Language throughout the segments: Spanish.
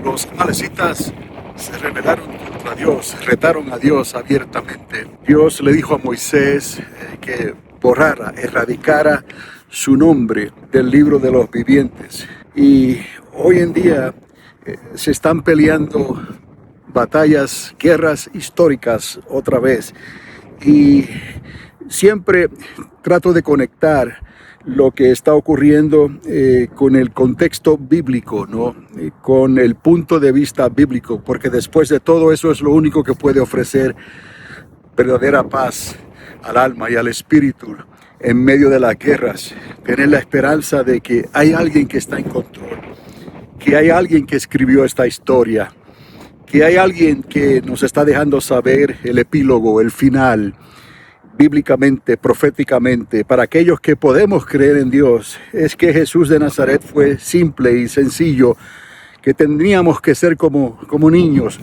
Los amalecitas se rebelaron contra Dios, retaron a Dios abiertamente. Dios le dijo a Moisés que borrara, erradicara su nombre del libro de los vivientes. Y hoy en día se están peleando batallas, guerras históricas otra vez. Y siempre trato de conectar lo que está ocurriendo con el contexto bíblico, ¿no? Con el punto de vista bíblico, porque después de todo eso es lo único que puede ofrecer verdadera paz al alma y al espíritu en medio de las guerras. Tener la esperanza de que hay alguien que está en control, que hay alguien que escribió esta historia, que hay alguien que nos está dejando saber el epílogo, el final, bíblicamente, proféticamente. Para aquellos que podemos creer en Dios, es que Jesús de Nazaret fue simple y sencillo, que tendríamos que ser como niños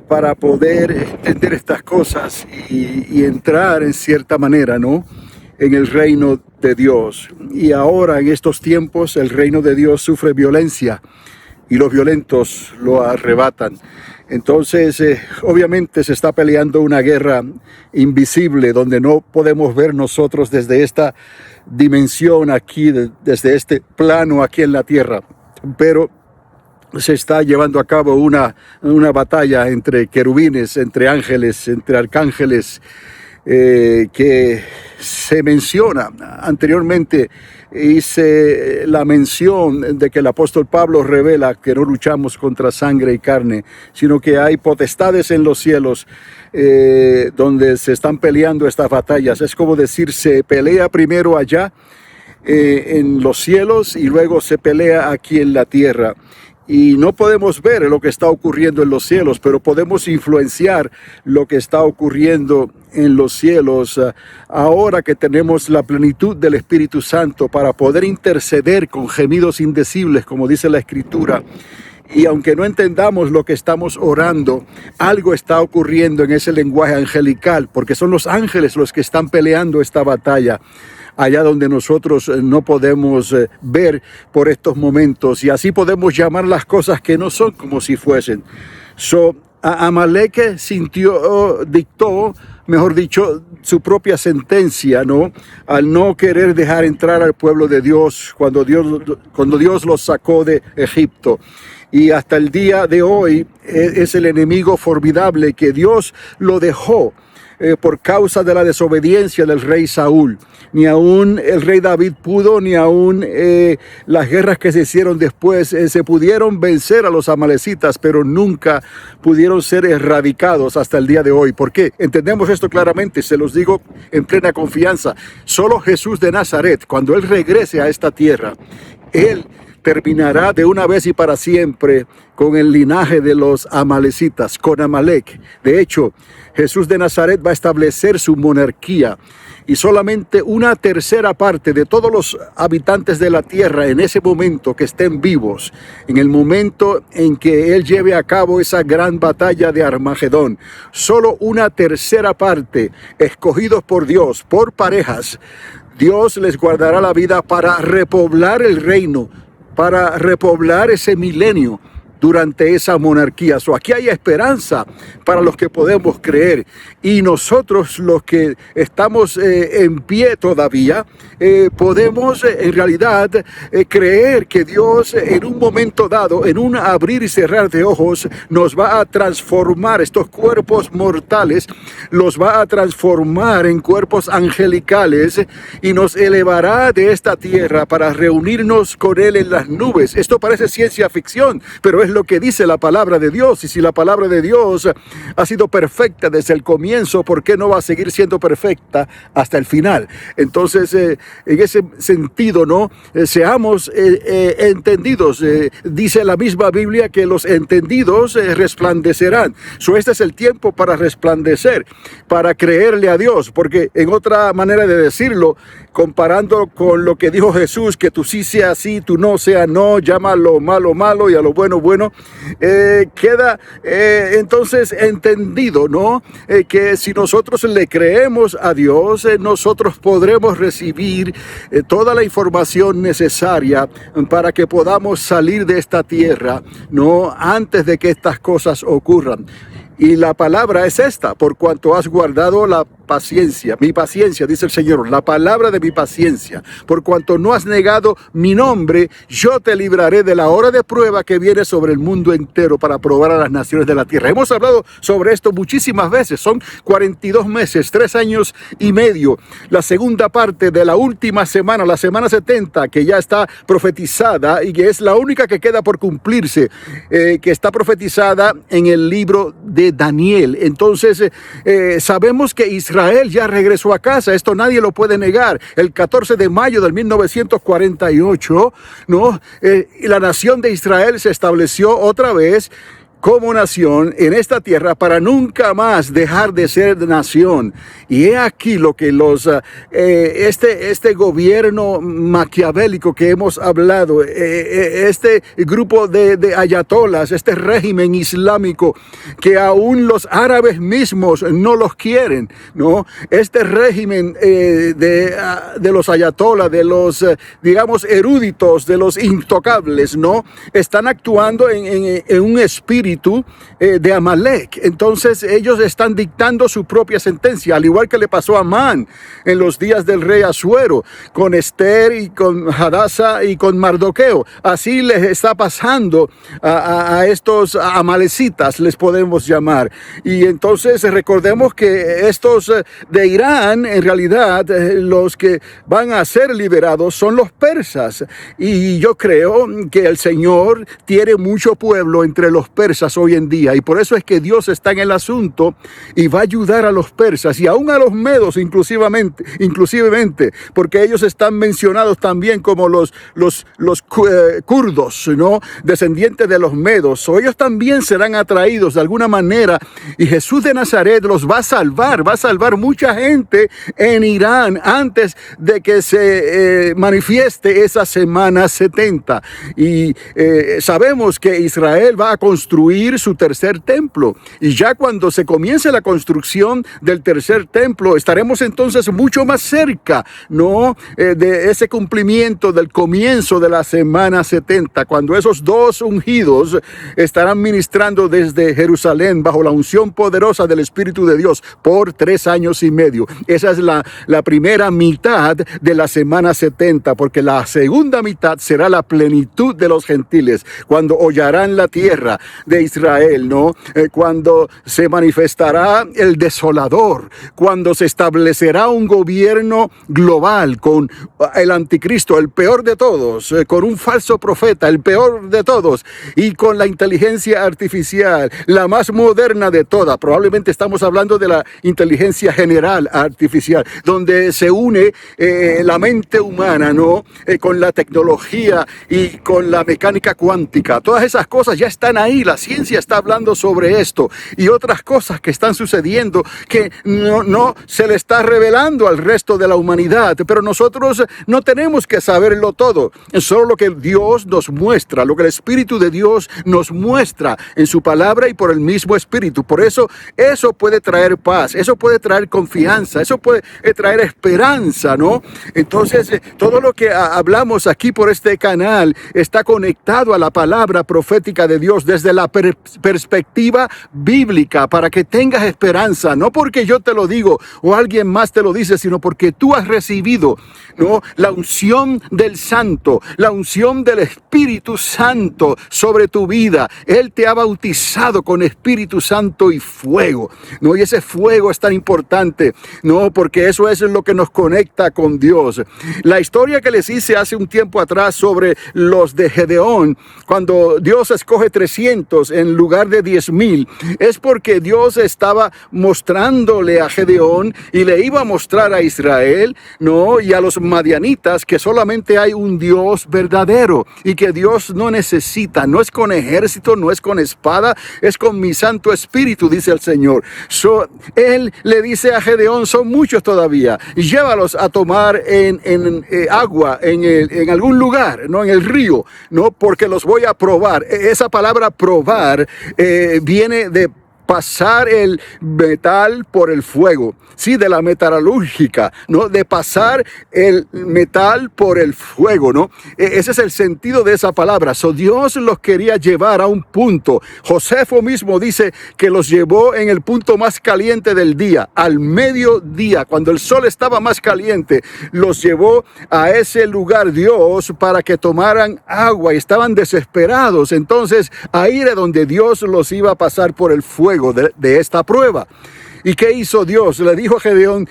para poder entender estas cosas y entrar en cierta manera, ¿no?, en el reino de Dios. Y ahora, en estos tiempos, el reino de Dios sufre violencia y los violentos lo arrebatan. Entonces, obviamente se está peleando una guerra invisible donde no podemos ver nosotros desde esta dimensión aquí, desde este plano aquí en la tierra. Pero se está llevando a cabo una batalla entre querubines, entre ángeles, entre arcángeles, que se menciona anteriormente. Hice la mención de que el apóstol Pablo revela que no luchamos contra sangre y carne, sino que hay potestades en los cielos donde se están peleando estas batallas. Es como decir, se pelea primero allá en los cielos y luego se pelea aquí en la tierra. Y no podemos ver lo que está ocurriendo en los cielos, pero podemos influenciar lo que está ocurriendo en los cielos ahora que tenemos la plenitud del Espíritu Santo para poder interceder con gemidos indecibles, como dice la Escritura. Y aunque no entendamos lo que estamos orando, algo está ocurriendo en ese lenguaje angelical, porque son los ángeles los que están peleando esta batalla allá donde nosotros no podemos ver por estos momentos, y así podemos llamar las cosas que no son como si fuesen. Amalek dictó, mejor dicho, su propia sentencia, ¿no?, al no querer dejar entrar al pueblo de Dios cuando Dios los sacó de Egipto. Y hasta el día de hoy es el enemigo formidable que Dios lo dejó por causa de la desobediencia del rey Saúl. Ni aún el rey David pudo, ni aún las guerras que se hicieron después se pudieron vencer a los amalecitas, pero nunca pudieron ser erradicados hasta el día de hoy. ¿Por qué? Entendemos esto claramente, se los digo en plena confianza. Solo Jesús de Nazaret, cuando Él regrese a esta tierra, Él terminará de una vez y para siempre con el linaje de los amalecitas, con Amalek. De hecho, Jesús de Nazaret va a establecer su monarquía, y solamente una tercera parte de todos los habitantes de la tierra en ese momento que estén vivos, en el momento en que Él lleve a cabo esa gran batalla de Armagedón, solo una tercera parte, escogidos por Dios, por parejas, Dios les guardará la vida para repoblar el reino, para repoblar ese milenio durante esa monarquía. Aquí hay esperanza para los que podemos creer, y nosotros los que estamos en pie todavía podemos en realidad creer que Dios en un momento dado, en un abrir y cerrar de ojos, nos va a transformar estos cuerpos mortales, los va a transformar en cuerpos angelicales y nos elevará de esta tierra para reunirnos con Él en las nubes. Esto parece ciencia ficción, pero es lo que dice la palabra de Dios. Y si la palabra de Dios ha sido perfecta desde el comienzo, ¿por qué no va a seguir siendo perfecta hasta el final? Entonces, en ese sentido, ¿no? Seamos entendidos. Dice la misma Biblia que los entendidos resplandecerán. Este es el tiempo para resplandecer, para creerle a Dios, porque en otra manera de decirlo, comparando con lo que dijo Jesús, que tú sí sea sí, tú no sea no, llama a lo malo malo y a lo bueno bueno, Bueno, queda entonces entendido, ¿no? Que si nosotros le creemos a Dios, nosotros podremos recibir toda la información necesaria para que podamos salir de esta tierra, ¿no? Antes de que estas cosas ocurran. Y la palabra es esta: por cuanto has guardado la paciencia, mi paciencia, dice el Señor, la palabra de mi paciencia, por cuanto no has negado mi nombre, yo te libraré de la hora de prueba que viene sobre el mundo entero para probar a las naciones de la tierra. Hemos hablado sobre esto muchísimas veces, son 42 meses, 3 años y medio, la segunda parte de la última semana, la semana 70, que ya está profetizada y que es la única que queda por cumplirse, que está profetizada en el libro de Daniel. Entonces, sabemos que Israel ya regresó a casa, esto nadie lo puede negar. El 14 de mayo del 1948, ¿no? La nación de Israel se estableció otra vez como nación en esta tierra para nunca más dejar de ser nación. Y he aquí lo que este gobierno maquiavélico que hemos hablado, este grupo de ayatolas, este régimen islámico que aún los árabes mismos no los quieren, ¿no? Este régimen de los ayatolas, de los, digamos, eruditos, de los intocables, ¿no? Están actuando en un espíritu de Amalek. Entonces ellos están dictando su propia sentencia, al igual que le pasó a Amán en los días del rey Asuero, con Esther y con Hadasa y con Mardoqueo. Así les está pasando a estos amalecitas, les podemos llamar. Y entonces recordemos que estos de Irán, en realidad los que van a ser liberados son los persas. Y yo creo que el Señor tiene mucho pueblo entre los persas hoy en día, y por eso es que Dios está en el asunto y va a ayudar a los persas y aún a los medos inclusivemente, porque ellos están mencionados también como los kurdos, ¿no? Descendientes de los medos. O ellos también serán atraídos de alguna manera, y Jesús de Nazaret los va a salvar mucha gente en Irán antes de que se manifieste esa semana 70. Y sabemos que Israel va a construir su tercer templo, y ya cuando se comience la construcción del tercer templo estaremos entonces mucho más cerca, ¿no? De ese cumplimiento del comienzo de la semana 70, cuando esos dos ungidos estarán ministrando desde Jerusalén bajo la unción poderosa del Espíritu de Dios por 3 años y medio. Esa es la primera mitad de la semana 70, porque la segunda mitad será la plenitud de los gentiles, cuando hollarán la tierra de Israel, ¿no? Cuando se manifestará el desolador, cuando se establecerá un gobierno global con el anticristo, el peor de todos, con un falso profeta, el peor de todos, y con la inteligencia artificial, la más moderna de todas. Probablemente estamos hablando de la inteligencia general artificial, donde se une la mente humana, ¿no? Con la tecnología y con la mecánica cuántica. Todas esas cosas ya están ahí, la ciencia está hablando sobre esto, y otras cosas que están sucediendo que no se le está revelando al resto de la humanidad, pero nosotros no tenemos que saberlo todo, es solo lo que Dios nos muestra, lo que el Espíritu de Dios nos muestra en su palabra y por el mismo Espíritu. Por eso puede traer paz, eso puede traer confianza, eso puede traer esperanza, ¿no? Entonces todo lo que hablamos aquí por este canal está conectado a la palabra profética de Dios desde la perspectiva bíblica, para que tengas esperanza, no porque yo te lo digo o alguien más te lo dice, sino porque tú has recibido, ¿no?, la unción del Santo, la unción del Espíritu Santo sobre tu vida. Él te ha bautizado con Espíritu Santo y fuego, ¿no? Y ese fuego es tan importante, ¿no? Porque eso es lo que nos conecta con Dios. La historia que les hice hace un tiempo atrás sobre los de Gedeón, cuando Dios escoge 300 300 en lugar de 10,000, es porque Dios estaba mostrándole a Gedeón y le iba a mostrar a Israel, ¿no? Y a los madianitas que solamente hay un Dios verdadero y que Dios no necesita, no es con ejército, no es con espada, es con mi Santo Espíritu, dice el Señor. Él le dice a Gedeón, son muchos todavía, llévalos a tomar en agua en algún lugar, no en el río, no, porque los voy a probar. Esa palabra probar viene de pasar el metal por el fuego, sí, de la metalúrgica, ¿no? De pasar el metal por el fuego, ¿no? Ese es el sentido de esa palabra. Dios los quería llevar a un punto. Josefo mismo dice que los llevó en el punto más caliente del día, al mediodía, cuando el sol estaba más caliente, los llevó a ese lugar Dios para que tomaran agua y estaban desesperados. Entonces, ahí era donde Dios los iba a pasar por el fuego de esta prueba. ¿Y qué hizo Dios? Le dijo a Gedeón,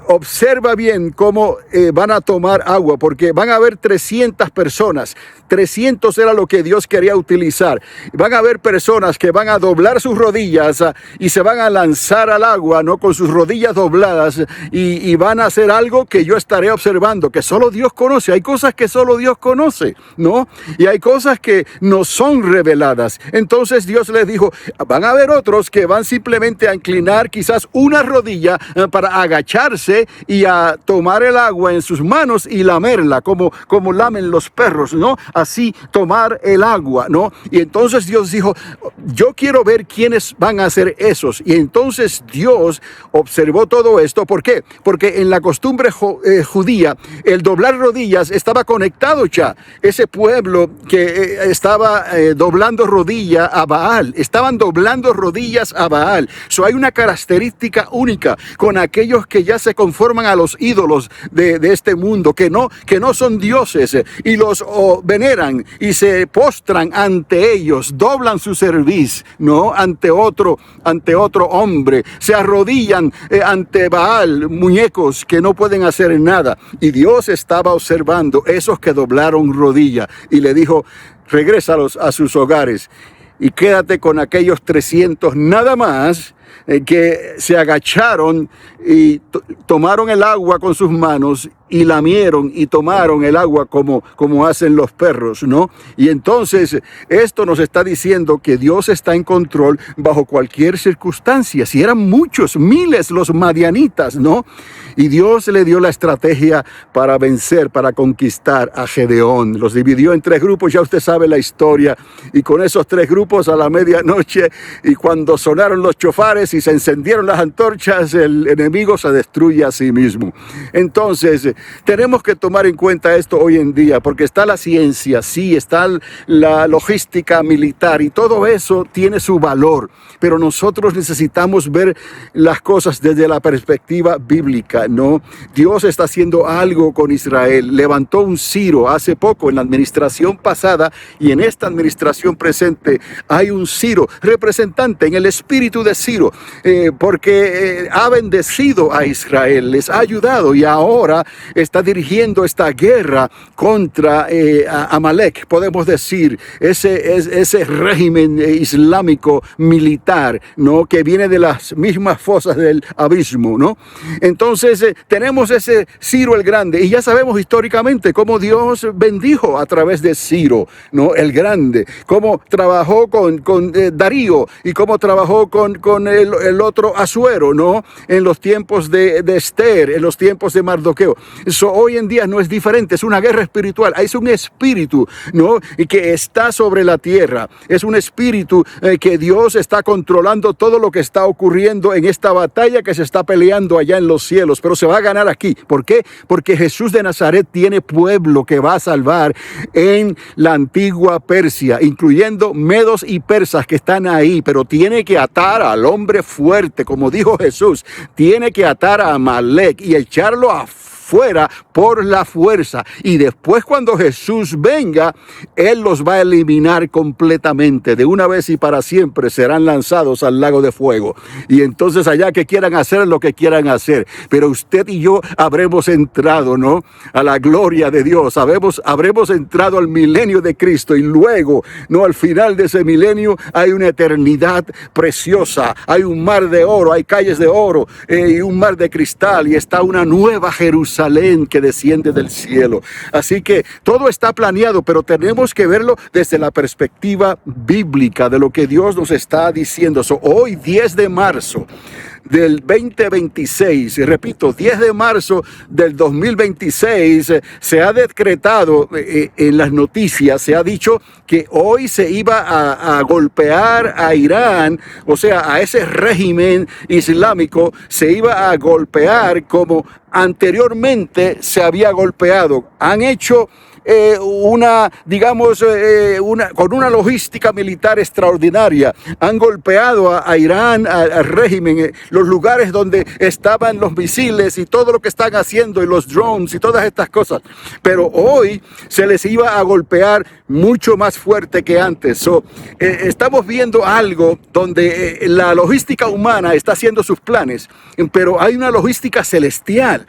observa bien cómo van a tomar agua, porque van a haber 300 personas. 300 era lo que Dios quería utilizar. Van a haber personas que van a doblar sus rodillas y se van a lanzar al agua, ¿no? Con sus rodillas dobladas y van a hacer algo que yo estaré observando, que solo Dios conoce. Hay cosas que solo Dios conoce, ¿no? Y hay cosas que no son reveladas. Entonces Dios les dijo, van a haber otros que van simplemente a inclinar quizás una rodilla para agacharse y a tomar el agua en sus manos y lamerla como lamen los perros, ¿no? Así tomar el agua, ¿no? Y entonces Dios dijo, yo quiero ver quiénes van a hacer esos. Y entonces Dios observó todo esto. ¿Por qué? Porque en la costumbre judía, el doblar rodillas estaba conectado ya. Ese pueblo que estaba doblando rodilla a Baal, estaban doblando rodillas a Baal. Hay una característica única con aquellos que ya se conforman a los ídolos de este mundo, que no son dioses, y los veneran y se postran ante ellos, doblan su cerviz, ¿no? Ante otro hombre, se arrodillan ante Baal, muñecos que no pueden hacer nada. Y Dios estaba observando esos que doblaron rodilla y le dijo, regrésalos a sus hogares y quédate con aquellos 300 nada más, que se agacharon y tomaron el agua con sus manos y lamieron y tomaron el agua como hacen los perros, ¿no? Y entonces esto nos está diciendo que Dios está en control bajo cualquier circunstancia. Si eran muchos, miles los madianitas, ¿no? Y Dios le dio la estrategia para vencer, para conquistar a Gedeón. Los dividió en 3 grupos, ya usted sabe la historia. Y con esos 3 grupos a la medianoche, y cuando sonaron los chofares y se encendieron las antorchas, el enemigo se destruye a sí mismo. Entonces, tenemos que tomar en cuenta esto hoy en día, porque está la ciencia, sí, está la logística militar y todo eso tiene su valor, pero nosotros necesitamos ver las cosas desde la perspectiva bíblica, ¿no? Dios está haciendo algo con Israel, levantó un Ciro hace poco en la administración pasada y en esta administración presente hay un Ciro, representante en el espíritu de Ciro, porque ha bendecido a Israel, les ha ayudado y ahora está dirigiendo esta guerra contra Amalek, podemos decir, ese régimen islámico militar, ¿no? Que viene de las mismas fosas del abismo, ¿no? Entonces tenemos ese Ciro el Grande y ya sabemos históricamente cómo Dios bendijo a través de Ciro, ¿no? El Grande, cómo trabajó con Darío y cómo trabajó con el otro Asuero, ¿no? En los tiempos de Esther, en los tiempos de Mardoqueo. Hoy en día no es diferente, es una guerra espiritual, es un espíritu, ¿no? Y que está sobre la tierra, es un espíritu que Dios está controlando todo lo que está ocurriendo en esta batalla que se está peleando allá en los cielos, pero se va a ganar aquí. ¿Por qué? Porque Jesús de Nazaret tiene pueblo que va a salvar en la antigua Persia, incluyendo medos y persas que están ahí, pero tiene que atar al hombre fuerte, como dijo Jesús, tiene que atar a Amalek y echarlo afuera por la fuerza. Y después, cuando Jesús venga, Él los va a eliminar completamente. De una vez y para siempre serán lanzados al lago de fuego. Y entonces allá que quieran hacer lo que quieran hacer. Pero usted y yo habremos entrado, ¿no?, a la gloria de Dios. Habremos entrado al milenio de Cristo. Y luego, ¿no?, al final de ese milenio hay una eternidad preciosa. Hay un mar de oro, hay calles de oro y un mar de cristal. Y está una nueva Jerusalén que desciende del cielo. Así que todo está planeado, pero tenemos que verlo desde la perspectiva bíblica de lo que Dios nos está diciendo. Hoy, 10 de marzo del 2026, y repito, 10 de marzo del 2026, se ha decretado en las noticias, se ha dicho que hoy se iba a golpear a Irán, o sea, a ese régimen islámico, se iba a golpear como anteriormente se había golpeado. Han hecho con una logística militar extraordinaria. Han golpeado a Irán, al régimen, los lugares donde estaban los misiles y todo lo que están haciendo, y los drones y todas estas cosas. Pero hoy se les iba a golpear mucho más fuerte que antes. Estamos viendo algo donde la logística humana está haciendo sus planes, pero hay una logística celestial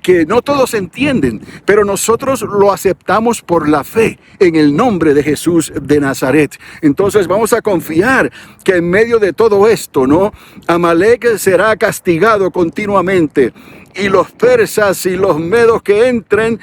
que no todos entienden, pero nosotros lo aceptamos por la fe en el nombre de Jesús de Nazaret. Entonces vamos a confiar que en medio de todo esto, ¿no?, Amalek será castigado continuamente, y los persas y los medos que entren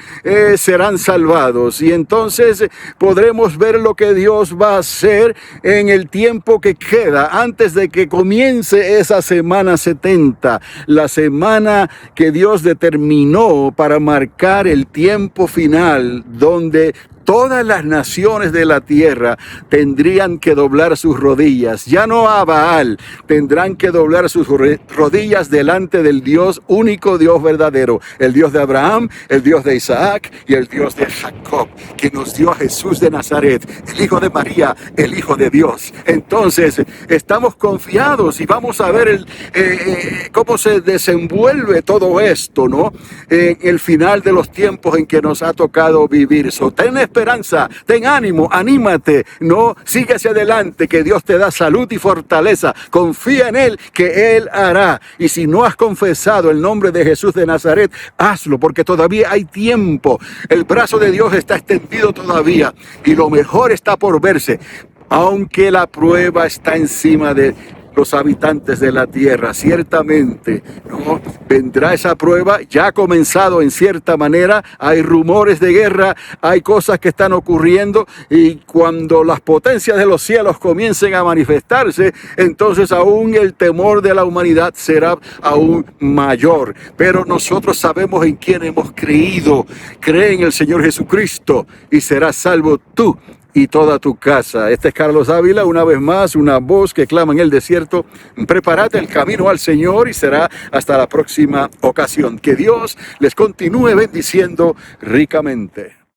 serán salvados. Y entonces podremos ver lo que Dios va a hacer en el tiempo que queda antes de que comience esa semana 70, la semana que Dios determinó para marcar el tiempo final, donde todas las naciones de la tierra tendrían que doblar sus rodillas. Ya no a Baal, tendrán que doblar sus rodillas delante del Dios único, Dios verdadero, el Dios de Abraham, el Dios de Isaac y el Dios de Jacob, que nos dio a Jesús de Nazaret, el Hijo de María, el Hijo de Dios. Entonces, estamos confiados y vamos a ver cómo se desenvuelve todo esto, ¿no?, en el final de los tiempos en que nos ha tocado vivir. Ten esperanza, ten ánimo, anímate, no, sigue hacia adelante, que Dios te da salud y fortaleza. Confía en Él, que Él hará. Y si no has confesado el nombre de Jesús de Nazaret, hazlo, porque todavía hay tiempo. El brazo de Dios está extendido todavía y lo mejor está por verse, aunque la prueba está encima de los habitantes de la tierra. Ciertamente, ¿no?, vendrá esa prueba. Ya ha comenzado en cierta manera. Hay rumores de guerra, hay cosas que están ocurriendo, y cuando las potencias de los cielos comiencen a manifestarse, entonces aún el temor de la humanidad será aún mayor. Pero nosotros sabemos en quién hemos creído. Cree en el Señor Jesucristo y serás salvo tú y toda tu casa. Este es Carlos Ávila, una vez más, una voz que clama en el desierto. Prepárate el camino al Señor, y será hasta la próxima ocasión. Que Dios les continúe bendiciendo ricamente.